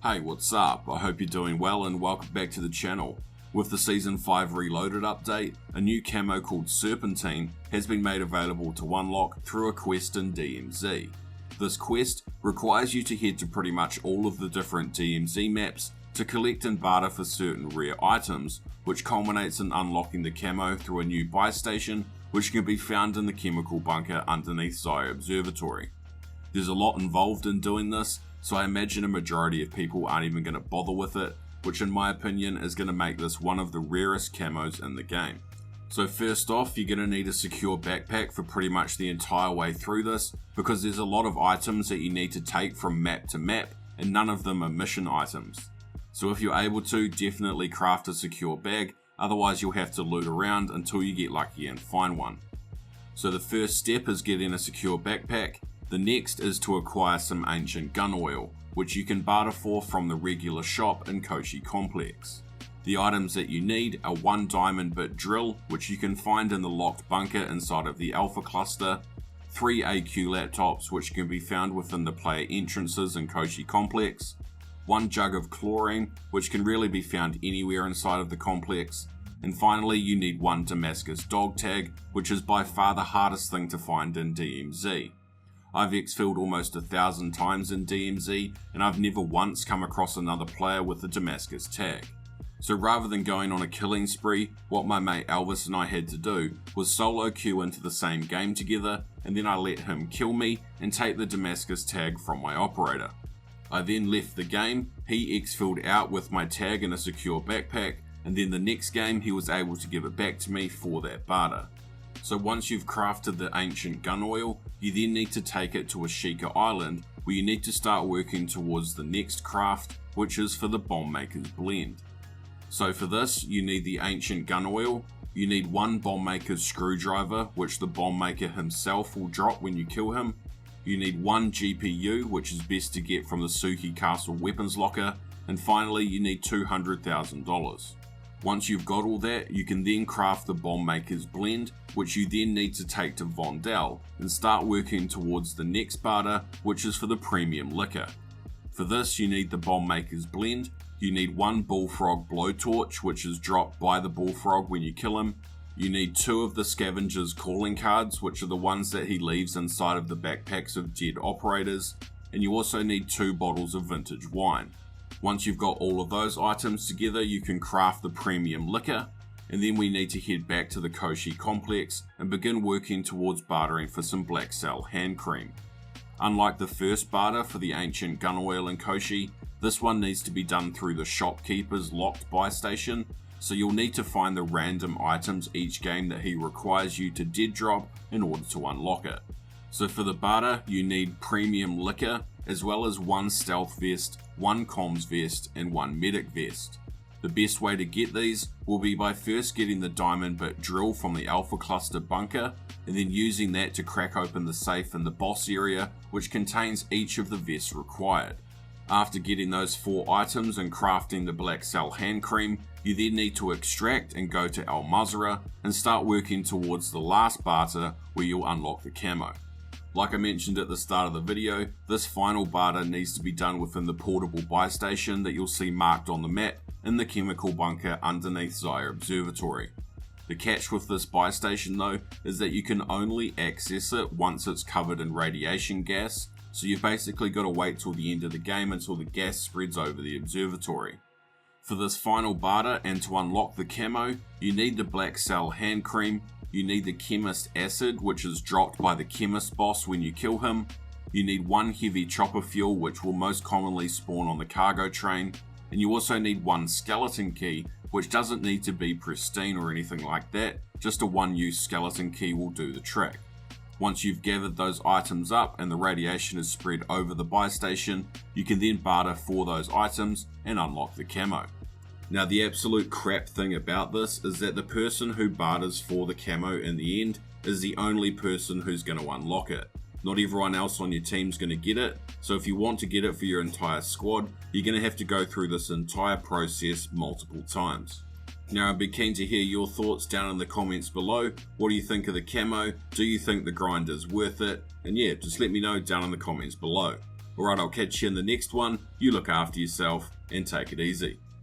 Hey, what's up? I hope you're doing well and welcome back to the channel. With the Season 5 Reloaded update, a new camo called Serpentine has been made available to unlock through a quest in DMZ. This quest requires you to head to pretty much all of the different DMZ maps to collect and barter for certain rare items, which culminates in unlocking the camo through a new buy station which can be found in the chemical bunker underneath Zaya Observatory. There's a lot involved in doing this, so I imagine a majority of people aren't even going to bother with it, which in my opinion is going to make this one of the rarest camos in the game. So first off, you're going to need a secure backpack for pretty much the entire way through this, because there's a lot of items that you need to take from map to map, and none of them are mission items. So if you're able to, definitely craft a secure bag, otherwise you'll have to loot around until you get lucky and find one. So the first step is getting a secure backpack. The next is to acquire some ancient gun oil, which you can barter for from the regular shop in Koshi Complex. The items that you need are 1 diamond bit drill, which you can find in the locked bunker inside of the Alpha cluster, 3 AQ laptops which can be found within the player entrances in Koshi Complex, 1 jug of chlorine which can really be found anywhere inside of the complex, and finally you need 1 Damascus dog tag, which is by far the hardest thing to find in DMZ. I've exfilled almost 1,000 times in DMZ and I've never once come across another player with a Damascus tag. So rather than going on a killing spree, what my mate Elvis and I had to do was solo queue into the same game together, and then I let him kill me and take the Damascus tag from my operator. I then left the game, he exfilled out with my tag in a secure backpack, and then the next game he was able to give it back to me for that barter. So once you've crafted the ancient gun oil, you then need to take it to Ashika Island, where you need to start working towards the next craft, which is for the bomb maker's blend. So for this, you need the ancient gun oil, you need 1 bomb maker's screwdriver, which the bomb maker himself will drop when you kill him, you need 1 GPU, which is best to get from the Suki Castle weapons locker, and finally you need $200,000. Once you've got all that, you can then craft the bomb maker's blend, which you then need to take to Vondel and start working towards the next barter, which is for the premium liquor. For this you need the bomb maker's blend, you need 1 bullfrog blowtorch, which is dropped by the bullfrog when you kill him, you need 2 of the scavenger's calling cards, which are the ones that he leaves inside of the backpacks of dead operators, and you also need 2 bottles of vintage wine. Once you've got all of those items together, you can craft the premium liquor, and then we need to head back to the Koshi complex and begin working towards bartering for some black cell hand cream. Unlike the first barter for the ancient gun oil in Koshi, this one needs to be done through the shopkeeper's locked buy station, so you'll need to find the random items each game that he requires you to dead drop in order to unlock it. So for the barter, you need premium liquor, as well as 1 stealth vest, 1 comms vest, and 1 medic vest. The best way to get these will be by first getting the diamond bit drill from the Alpha cluster bunker, and then using that to crack open the safe in the boss area, which contains each of the vests required. After getting those 4 items and crafting the black cell hand cream, you then need to extract and go to Al Mazrah and start working towards the last barter where you'll unlock the camo. Like I mentioned at the start of the video, this final barter needs to be done within the portable buy station that you'll see marked on the map in the chemical bunker underneath Zaya Observatory. The catch with this buy station though is that you can only access it once it's covered in radiation gas, so you've basically got to wait till the end of the game until the gas spreads over the observatory. For this final barter and to unlock the camo, you need the black cell hand cream, you need the chemist acid, which is dropped by the chemist boss when you kill him, you need 1 heavy chopper fuel, which will most commonly spawn on the cargo train, and you also need 1 skeleton key, which doesn't need to be pristine or anything like that, just a 1-use skeleton key will do the trick. Once you've gathered those items up and the radiation is spread over the buy station, you can then barter for those items and unlock the camo. Now the absolute crap thing about this is that the person who barters for the camo in the end is the only person who's going to unlock it. Not everyone else on your team's going to get it, so if you want to get it for your entire squad, you're going to have to go through this entire process multiple times. Now I'd be keen to hear your thoughts down in the comments below. What do you think of the camo? Do you think the grind is worth it? And yeah, just let me know down in the comments below. Alright, I'll catch you in the next one. You look after yourself and take it easy.